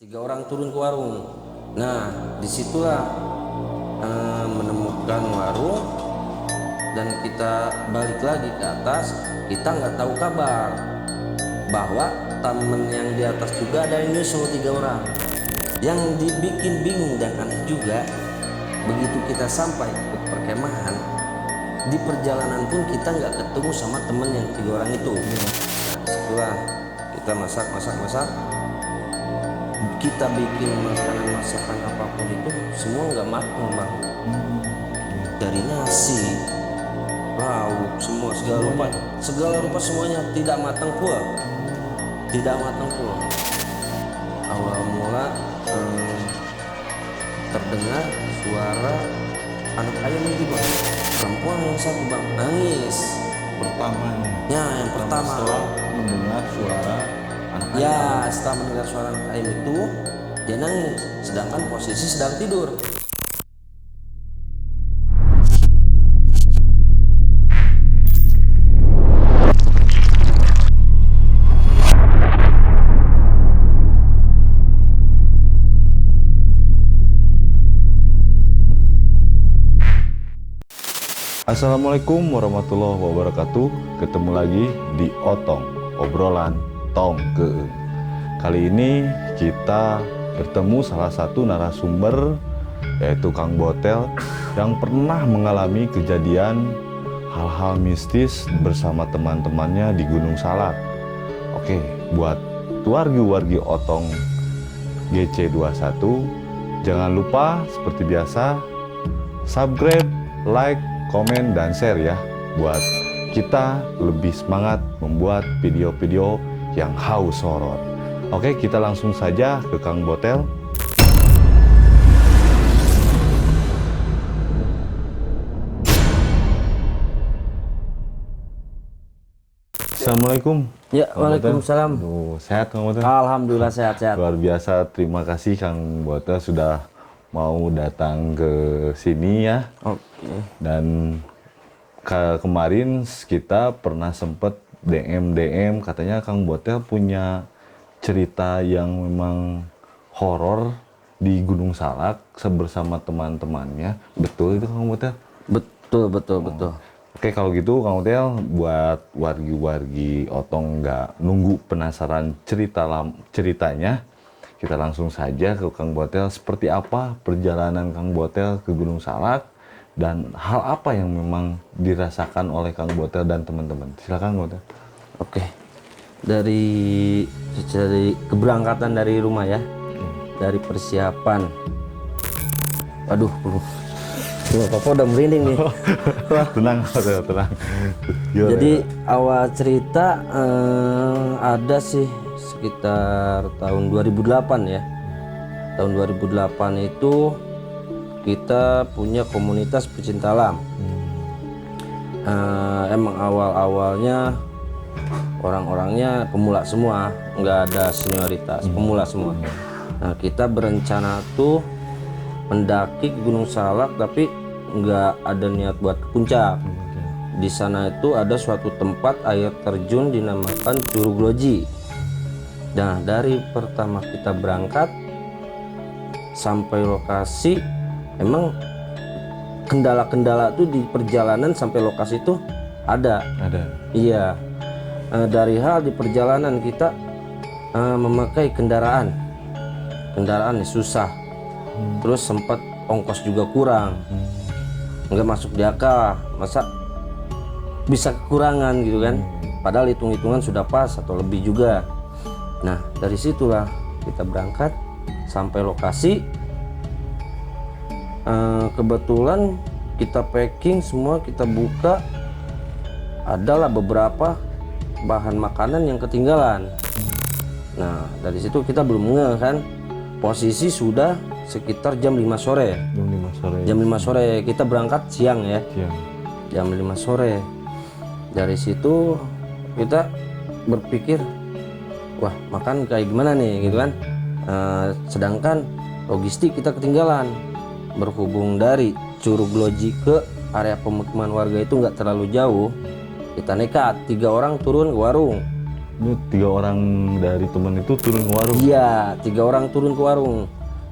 Tiga orang turun ke warung. Nah, disitulah menemukan warung dan kita balik lagi ke atas. Kita nggak tahu kabar bahwa temen yang di atas juga ada yang nyusul 3 orang. Yang dibikin bingung dan aneh juga, begitu kita sampai ke perkemahan, di perjalanan pun kita nggak ketemu sama temen yang 3 orang itu. Setelah kita masak, kita bikin masakan apapun itu semua nggak matang, Bang. Dari nasi, lauk, semua segala rupa semuanya tidak matang pula. Awal mula terdengar suara anak ayam itu, Bang. Perempuan yang satu, Bang, nangis Pertamanya ya, yang pertama. setelah mendengar suara anak ayam. Ya, setelah mendengar suara anak ayam itu, dia nangis, sedangkan posisi sedang tidur. Assalamualaikum warahmatullahi wabarakatuh. Ketemu lagi di Otong, obrolan Tong Keung. Kali ini kita bertemu salah satu narasumber, yaitu Kang Botel, yang pernah mengalami kejadian hal-hal mistis bersama teman-temannya di Gunung Salak. Oke, buat wargi-wargi Otong GC21, jangan lupa seperti biasa subscribe, like, komen, dan share ya, buat kita lebih semangat membuat video-video yang haus horor. Oke, kita langsung saja ke Kang Botel. Assalamualaikum. Ya, Kang Botel. waalaikumsalam. Aduh, sehat Kang Botel? Alhamdulillah sehat-sehat. Luar biasa, terima kasih Kang Botel sudah mau datang ke sini ya. Oke. Dan kemarin kita pernah sempet DM katanya Kang Botel punya cerita yang memang horor di Gunung Salak bersama teman-temannya. Betul itu Kang Botel? Betul. Oke, kalau gitu Kang Botel, buat wargi-wargi Otong nggak nunggu penasaran ceritanya, kita langsung saja ke Kang Botel. Seperti apa perjalanan Kang Botel ke Gunung Salak dan hal apa yang memang dirasakan oleh Kang Botel dan teman-teman. Silakan Kang Botel. Oke. Dari keberangkatan dari rumah ya. Dari persiapan. Aduh, Papa udah merinding nih. Tenang Botel, tenang. Gimana, Jadi awal cerita ada sih sekitar tahun 2008 ya. Tahun 2008 itu kita punya komunitas pecinta alam. Emang awal-awalnya orang-orangnya pemula semua, nggak ada senioritas, pemula semua. Nah, kita berencana tuh mendaki ke Gunung Salak, tapi nggak ada niat buat ke puncak. Di sana itu ada suatu tempat air terjun dinamakan Curug Loji. Nah, dari pertama kita berangkat sampai lokasi, emang kendala-kendala tuh di perjalanan sampai lokasi itu ada. Iya. Dari hal di perjalanan kita memakai kendaraan yang susah. Terus sempat ongkos juga kurang. Nggak masuk di akal, masa bisa kekurangan gitu kan. Padahal hitung-hitungan sudah pas atau lebih juga. Nah, dari situlah kita berangkat sampai lokasi. Kebetulan kita packing semua, kita buka, adalah beberapa bahan makanan yang ketinggalan. Nah, dari situ kita belum ngeh kan, posisi sudah sekitar jam 5 sore. Jam 5 sore kita berangkat siang ya. Jam 5 sore. Dari situ kita berpikir, wah, makan kayak gimana nih gitu kan. Sedangkan logistik kita ketinggalan. Berhubung dari Curug Loji ke area pemukiman warga itu nggak terlalu jauh, kita nekat 3 orang turun ke warung. Ini 3 orang dari teman itu turun ke warung. Iya, 3 orang turun ke warung.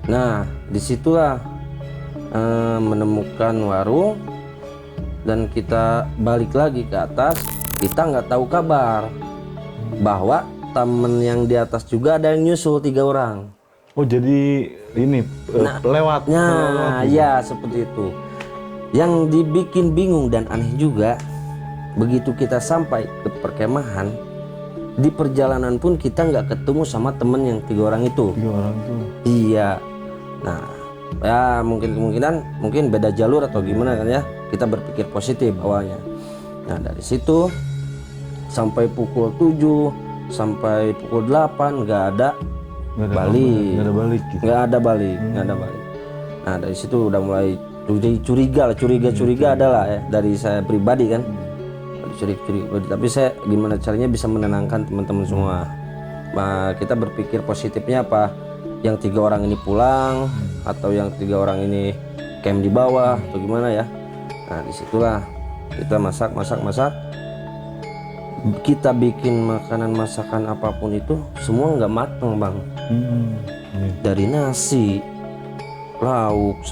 Nah, disitulah menemukan warung dan kita balik lagi ke atas. Kita nggak tahu kabar bahwa temen yang di atas juga ada yang nyusul 3 orang. Oh, jadi ini lewat. Nah, ya seperti itu. Yang dibikin bingung dan aneh juga, begitu kita sampai ke perkemahan, di perjalanan pun kita nggak ketemu sama temen yang 3 orang itu. 3 orang itu. Iya. Nah, ya mungkin beda jalur atau gimana kan ya. Kita berpikir positif awalnya. Nah, dari situ sampai pukul 7 sampai pukul 8 nggak ada balik. Nggak ada balik gitu. Nggak ada balik. Nah, dari situ udah mulai curiga adalah ya dari saya pribadi kan. Curiga. Tapi saya gimana caranya bisa menenangkan teman-teman semua. Nah, kita berpikir positifnya apa? Yang 3 orang ini pulang atau yang 3 orang ini camp di bawah atau gimana ya? Nah, disitulah kita masak. Kita bikin masakan apapun itu semua nggak mateng bang. Dari nasi, lauk,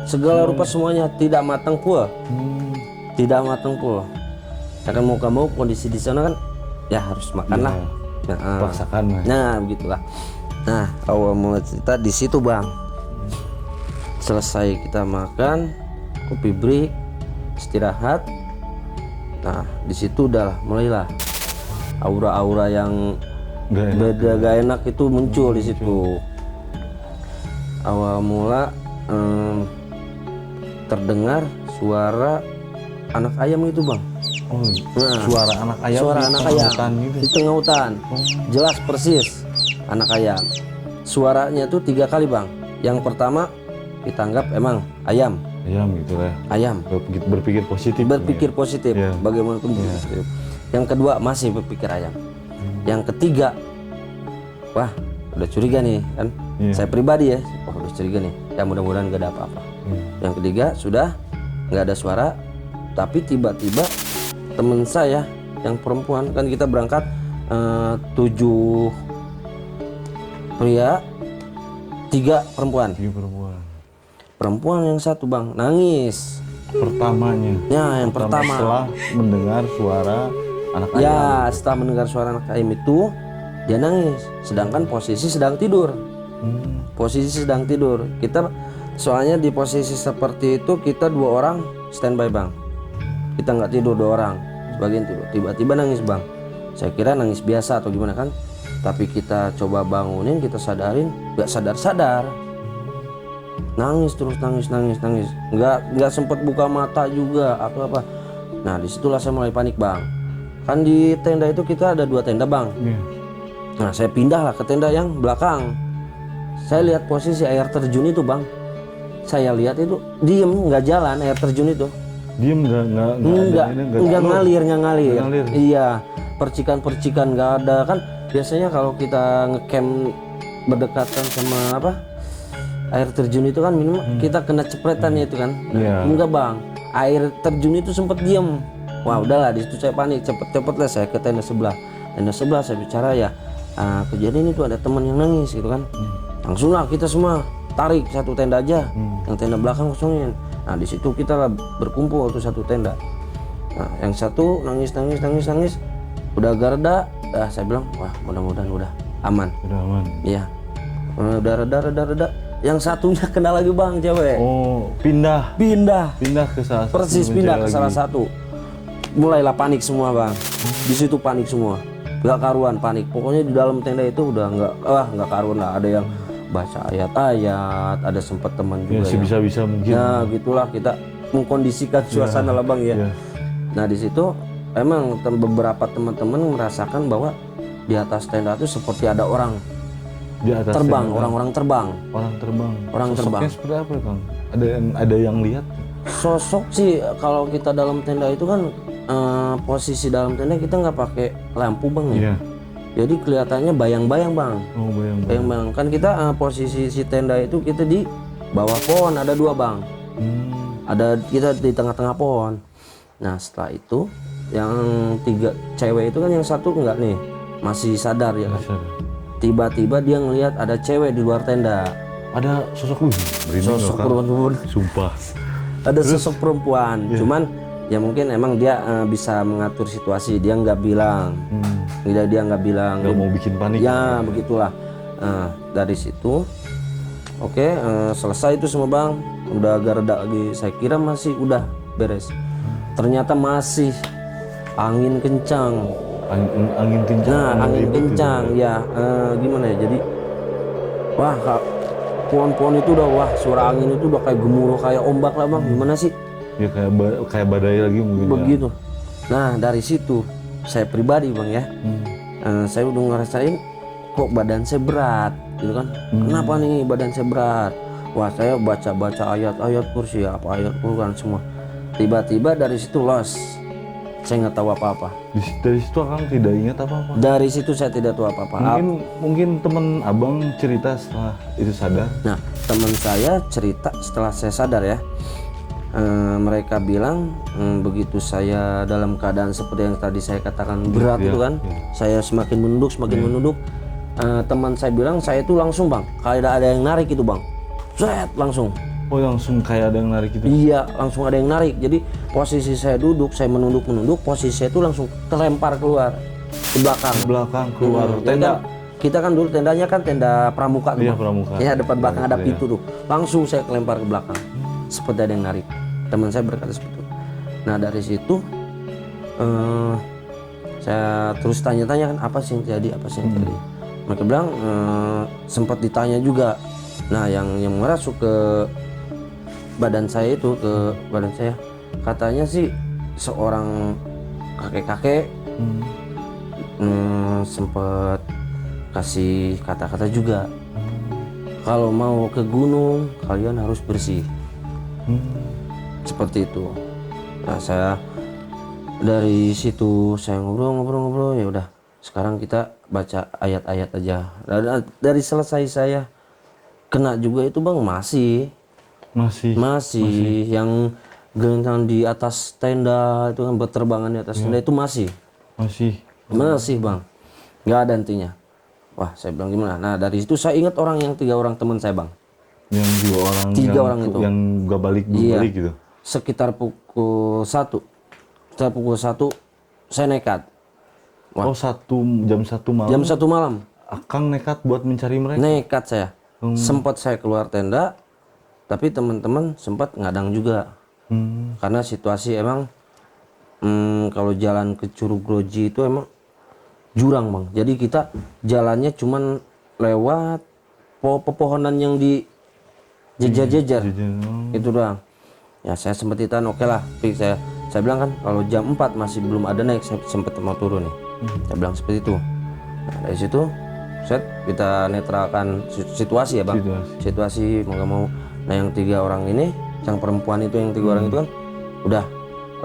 segala rupa semuanya tidak matang pula. Tidak matang pula. Karena mau gak mau kondisi di sana kan ya harus makan lah. Paksakan lah. Nah begitulah. Nah awal mulai cerita di situ bang. Selesai kita makan, kopi break, istirahat. Nah di situ udah mulailah aura-aura yang beda gak enak itu muncul di situ. Awal mula terdengar suara anak ayam itu bang. Oh, suara anak ayam. Suara anak ayam gitu. di tengah hutan. Jelas persis anak ayam. Suaranya tuh 3 kali bang. Yang pertama kita anggap emang ayam. Ayam gitu ya. Ayam. Berpikir positif. Berpikir positif. Ya. Bagaimanapun positif. Yang kedua masih berpikir ayam. Yang ketiga, wah udah curiga nih kan. Saya pribadi ya, wah udah curiga nih. Ya mudah-mudahan gak ada apa-apa. Yang ketiga sudah nggak ada suara, tapi tiba-tiba teman saya yang perempuan kan kita berangkat 7 pria 3 perempuan. 3 perempuan. Perempuan yang satu bang nangis. Pertamanya. Ya yang pertama. Setelah mendengar suara anak ayam. Ya setelah mendengar suara anak ayam itu dia nangis. Sedangkan posisi sedang tidur. Posisi sedang tidur. Kita soalnya di posisi seperti itu kita 2 orang standby bang. Kita nggak tidur 2 orang, sebagian tidur. Tiba-tiba nangis bang. Saya kira nangis biasa atau gimana kan? Tapi kita coba bangunin, kita sadarin, nggak sadar. Nangis terus nangis. Nggak sempet buka mata juga atau apa. Nah disitulah saya mulai panik bang. Kan di tenda itu kita ada 2 tenda bang. Nah saya pindah lah ke tenda yang belakang. Saya lihat posisi air terjun itu bang. Saya lihat itu diem nggak jalan air terjun itu. Diem nggak ngalir. Iya, percikan nggak ada kan. Biasanya kalau kita ngecamp berdekatan sama apa air terjun itu kan minimal kita kena cepretannya itu kan. Enggak bang, air terjun itu sempat diem. Wah udahlah di situ saya panik, cepet lah saya ke tenda sebelah. Tenda sebelah saya bicara ya, kejadian itu ada teman yang nangis gitu kan. Langsung lah kita semua tarik satu tenda aja, yang tenda belakang kosongin. Nah di situ kita lah berkumpul tuh satu tenda. Nah yang satu nangis, udah agak reda. Saya bilang wah mudah-mudahan udah aman. Udah aman. Iya. Udah reda. Yang satunya kena lagi bang cewek. Oh pindah ke salah satu. Persis pindah ke salah satu. Mulailah panik semua bang. Di situ panik semua. Gak karuan panik. Pokoknya di dalam tenda itu udah nggak karuan lah. Ada yang baca ayat-ayat, ada sempat teman juga ya, bisa mungkin. Ya gitulah kita mengkondisikan suasana lah bang ya. Nah di situ emang beberapa teman-teman merasakan bahwa di atas tenda itu seperti ada orang di atas terbang, tenda. orang terbang. Sosoknya seperti apa kang? Ada yang lihat? Sosok sih kalau kita dalam tenda itu kan posisi dalam tenda kita nggak pakai lampu bang ya. Jadi kelihatannya bayang-bayang bang. Oh bayang-bayang. Kan kita posisi si tenda itu kita di bawah pohon ada 2 bang. Ada kita di tengah-tengah pohon. Nah setelah itu yang 3 cewek itu kan, yang satu enggak nih, masih sadar ya kan. Tiba-tiba dia ngelihat ada cewek di luar tenda. Ada sosok Sosok perempuan. Sumpah. Ada sosok perempuan. Cuman ya mungkin emang dia bisa mengatur situasi. Dia nggak bilang. Dia nggak bilang. Nggak mau bikin panik. Ya begitulah. Dari situ, oke, selesai itu semua bang. Udah agak reda lagi. Saya kira masih udah beres. Ternyata masih angin kencang. Angin kencang. Nah, angin kencang ya, gimana ya? Jadi, wah, pohon-pohon itu udah, wah, suara angin itu udah kayak gemuruh, kayak ombak lah bang. Gimana sih? Ya kayak badai lagi mungkin. Begitu. Nah, dari situ saya pribadi bang ya, saya udah ngerasain kok badan saya berat, gitu kan? Kenapa nih badan saya berat? Wah, saya baca-baca ayat-ayat kursi, apa ayat Quran semua. Tiba-tiba dari situ los. Saya nggak tahu apa-apa. Dari situ Akang tidak ingat apa-apa. Dari situ saya tidak tahu apa-apa. Mungkin teman abang cerita setelah itu sadar. Nah, teman saya cerita setelah saya sadar ya. Mereka bilang begitu saya dalam keadaan seperti yang tadi saya katakan berat itu kan, saya semakin menunduk. Teman saya bilang saya itu langsung bang, kayak ada yang narik itu bang, set langsung. Oh langsung kayak ada yang narik itu? Iya, langsung ada yang narik. Jadi posisi saya duduk, saya menunduk, posisi saya itu langsung terlempar keluar ke belakang. Belakang keluar Kan, tenda. kita kan dulu tendanya kan tenda pramuka tuh. Iya, Bang. pramuka. Ya, depan belakang ada pintu tuh. Langsung saya kelempar ke belakang. Seperti ada yang narik. Teman saya berkata seperti itu. Nah, dari situ saya terus tanya-tanya kan apa sih yang terjadi? Mereka bilang sempat ditanya juga. Nah, yang merasuk ke badan saya itu, katanya sih seorang kakek-kakek sempat kasih kata-kata juga, kalau mau ke gunung kalian harus bersih, seperti itu. Nah, saya dari situ saya ngobrol, ya udah sekarang kita baca ayat-ayat aja. Dari selesai saya kena juga itu bang, masih yang gelentang di atas tenda itu kan, berterbangan di atas tenda itu masih bang, nggak ada hentinya. Wah, saya bilang gimana? Nah, dari situ saya ingat yang 3 orang teman saya bang, yang 3 orang itu yang gak balik gitu. Sekitar pukul 1 saya nekat. Wah. Jam 1 malam. Jam 1 malam. Akang nekat buat mencari mereka. Nekat saya. Sempat saya keluar tenda, tapi teman-teman sempat ngadang juga. Karena situasi emang kalau jalan ke Curug Groji itu emang jurang bang. Jadi kita jalannya cuman lewat pepohonan yang di jejar-jejar. Itu doang. Ya saya sempat ditahan, oke lah. Saya bilang kan kalau jam 4 masih belum ada naik, saya sempat mau turun nih. Saya bilang seperti itu. Nah, dari situ kita netralkan situasi ya bang. Situasi mau gak mau. Nah, yang 3 orang ini, yang perempuan itu, yang 3 orang itu kan udah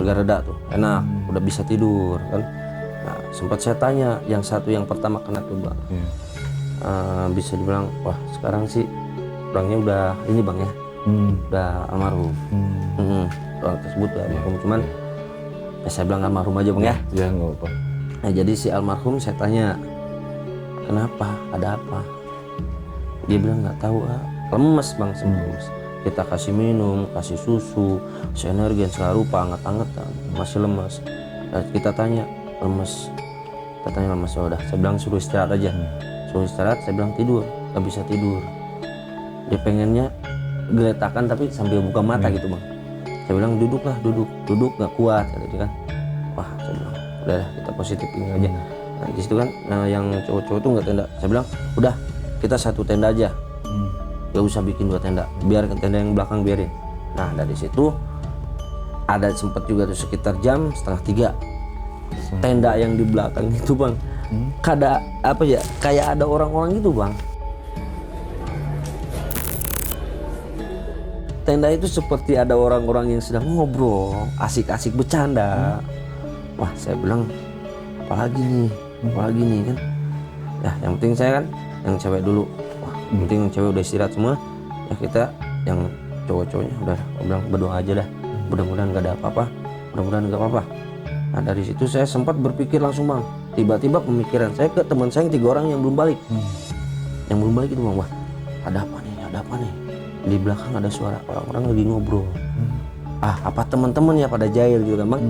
agak reda tuh, enak, udah bisa tidur kan. Nah, sempat saya tanya yang satu yang pertama kena tuh bang, bisa dibilang wah sekarang sih orangnya udah ini bang ya, udah almarhum. Orang tersebut udah almarhum, cuman ya saya bilang almarhum aja bang ya. Ya nggak apa. Nah, jadi si almarhum saya tanya kenapa, ada apa? Dia bilang nggak tahu, lemes bang, lemes. Kita kasih minum, kasih susu, kasih energen segala rupa, anget-angetan, masih lemes. Nah, kita tanya lemes, katanya lemes. Ya udah, saya bilang suruh istirahat aja. Suruh istirahat, saya bilang tidur, nggak bisa tidur. Dia pengennya geletakan tapi sambil buka mata gitu bang. Saya bilang duduklah, duduk nggak kuat, kata dia kan. Wah, saya bilang udah kita positif ini aja. Nah, di situ kan yang cowok-cowok itu nggak tenda. Saya bilang udah kita 1 tenda aja. Gak usah bikin 2 tenda, biar tenda yang belakang biarin. Nah, dari situ ada sempat juga tuh sekitar jam 2:30 tenda yang di belakang itu bang, kayak ada orang-orang gitu bang. Tenda itu seperti ada orang-orang yang sedang ngobrol, asik-asik bercanda. Wah, saya bilang apalagi nih kan. Ya, yang penting saya kan yang cewek dulu. Yang penting yang cewek udah istirahat semua, ya kita yang cowok-cowoknya udah bilang berdoa aja dah, mudah-mudahan gak ada apa-apa, Nah dari situ saya sempat berpikir langsung bang, tiba-tiba pemikiran saya ke teman saya yang 3 orang yang belum balik. Yang belum balik itu bang, wah ada apa nih, ada apa nih? Di belakang ada suara orang-orang lagi ngobrol. Apa teman-teman ya pada jahil gitu kan bang?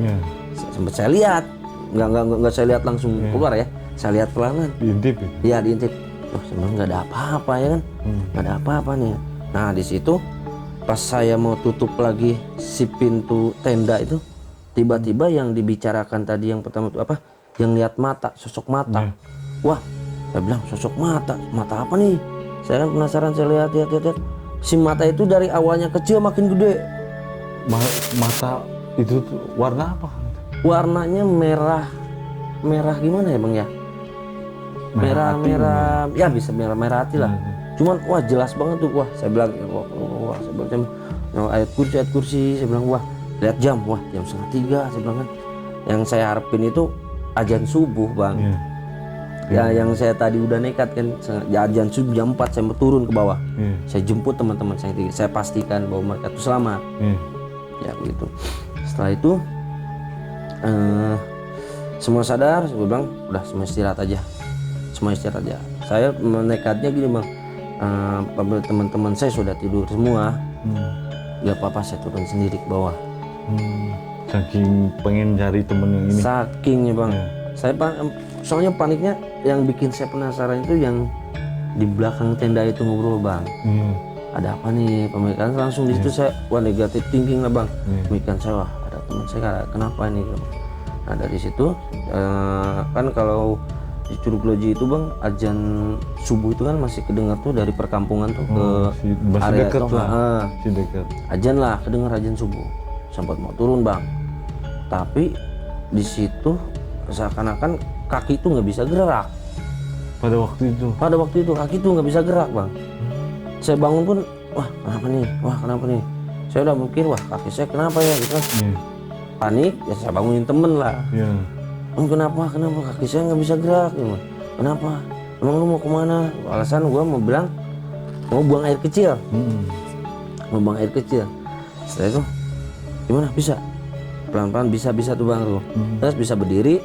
Sempat saya lihat, nggak saya lihat langsung keluar ya, saya lihat pelan-pelan. Diintip ya? Iya diintip. Tuh sebenarnya nggak ada apa-apa ya kan? Nggak ada apa-apa nih. Nah di situ pas saya mau tutup lagi si pintu tenda itu, tiba-tiba yang dibicarakan tadi yang pertama itu apa? Yang lihat mata, sosok mata. Wah, saya bilang sosok mata, mata apa nih? Saya kan penasaran, saya lihat. Si mata itu dari awalnya kecil makin gede. Mata itu tuh warna apa? Warnanya merah gimana ya bang ya? Merah, ya bisa merah hati lah. Cuman wah jelas banget tuh, wah saya bilang, wah saya bilang ayat kursi, saya bilang wah lihat jam, wah jam 2:30 saya bilang kan. Yang saya harapin itu azan subuh bang. Ya yang saya tadi udah nekat kan, ya azan subuh jam 4 saya mau turun ke bawah. Saya jemput teman-teman saya pastikan bahwa mereka itu selamat. Ya begitu. Setelah itu semua sadar, saya bilang udah semua istirahat aja. Saya menekatnya gini bang, teman-teman saya sudah tidur semua, gak apa-apa saya turun sendiri ke bawah. Saking pengen cari temen yang ini. Sakingnya bang, saya soalnya paniknya yang bikin saya penasaran itu yang di belakang tenda itu ngobrol bang. Ada apa nih pemikiran langsung di situ saya, wah negatif thinking lah bang. Pemikiran saya, wah ada teman saya kenapa ini? Nah dari situ kan kalau di Curug Loji itu bang, azan subuh itu kan masih kedengar tuh dari perkampungan tuh ke area dekat itu. masih dekat. Azan lah, kedengar azan subuh. Sempat mau turun bang, tapi di situ seakan-akan kaki itu nggak bisa gerak. Pada waktu itu kaki itu nggak bisa gerak bang. Saya bangun pun, wah kenapa nih? Saya udah mikir, wah kaki saya kenapa ya gitu kan. Panik, ya saya bangunin temen lah. Kenapa kaki saya nggak bisa gerak ya, kenapa? Emang lu mau kemana? Alasan gue mau bilang mau buang air kecil. Setelah itu gimana bisa? Pelan-pelan bisa tuh bang tuh. Terus bisa berdiri.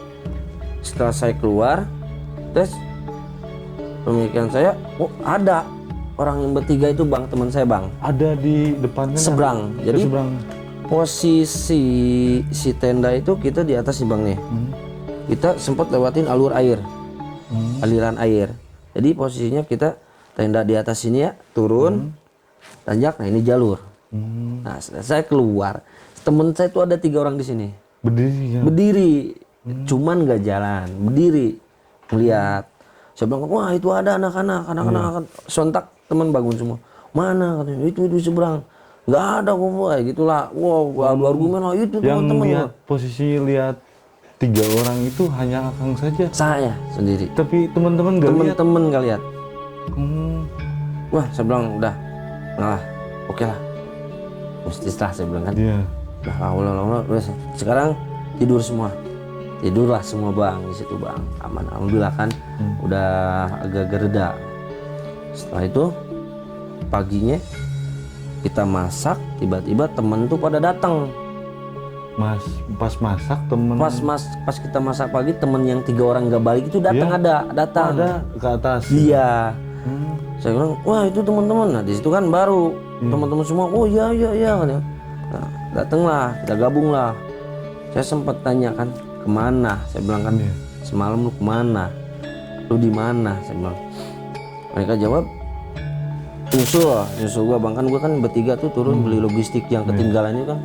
Setelah saya keluar, terus pemikiran saya, oh ada orang yang bertiga itu bang, teman saya bang. Ada di depannya. Seberang. Jadi posisi si tenda itu kita di atas nih bang nih. Kita sempat lewatin aliran air. Jadi posisinya kita tenda di atas sini ya, turun, tanjak. Nah ini jalur. Nah saya keluar, temen saya itu ada 3 orang di sini. Berdiri, cuman nggak jalan, berdiri, melihat. Saya bilang, wah itu ada anak-anak. Sontak teman bangun semua. Mana katanya? Itu seberang. Nggak ada kok, kayak gitulah. Wow, adu argumen lah itu teman-teman. Yang posisi lihat 3 orang itu hanya Akang saja. Saya sendiri. Tapi teman-teman nggak lihat. Wah, saya bilang udah, ngalah, oke lah. Mesti setelah saya bilang kan. Nah, Allah, sekarang tidurlah semua bang di situ bang. Aman, alhamdulillah kan. Udah agak reda. Setelah itu paginya kita masak, tiba-tiba temen tuh pada datang. Pas masak temen. Pas kita masak pagi, temen yang 3 orang nggak balik itu datang. Ada ke atas. Iya. Saya bilang, wah itu teman-teman. Nah di situ kan baru teman-teman semua, oh iya. Nah datanglah, kita gabung lah. Saya sempat tanya kan, kemana? Saya bilang kan, semalam lu kemana? Lu di mana? Saya bilang. Mereka jawab, nyusul gua bang, kan gua kan bertiga tuh turun beli logistik yang ketinggalan itu kan.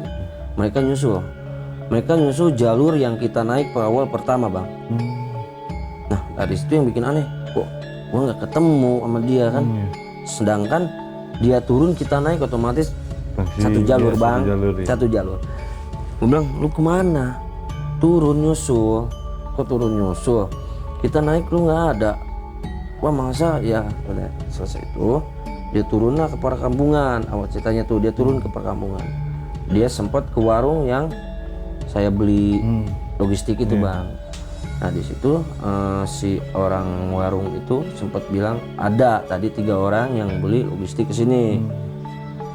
Mereka nyusul jalur yang kita naik awal pertama bang. Nah dari situ yang bikin aneh, kok gua nggak ketemu sama dia kan. Sedangkan dia turun kita naik otomatis satu jalur bang, satu jalur. Gua bilang lu kemana? Turun nyusul, kok turun nyusul? Kita naik lu nggak ada. Wah masa ya, udah selesai itu dia turunlah ke perkampungan. Awal ceritanya tuh dia turun ke perkampungan. Dia sempat ke warung yang saya beli logistik itu bang. Nah di situ si orang warung itu sempat bilang ada tadi 3 orang yang beli logistik ke sini.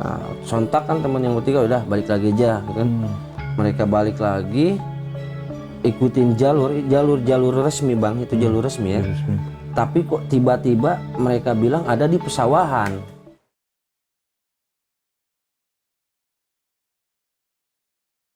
Nah, sontak kan teman yang bertiga udah balik lagi aja gitu kan. Mereka balik lagi ikutin jalur resmi Bang, itu jalur resmi ya. Tapi kok tiba-tiba mereka bilang ada di pesawahan.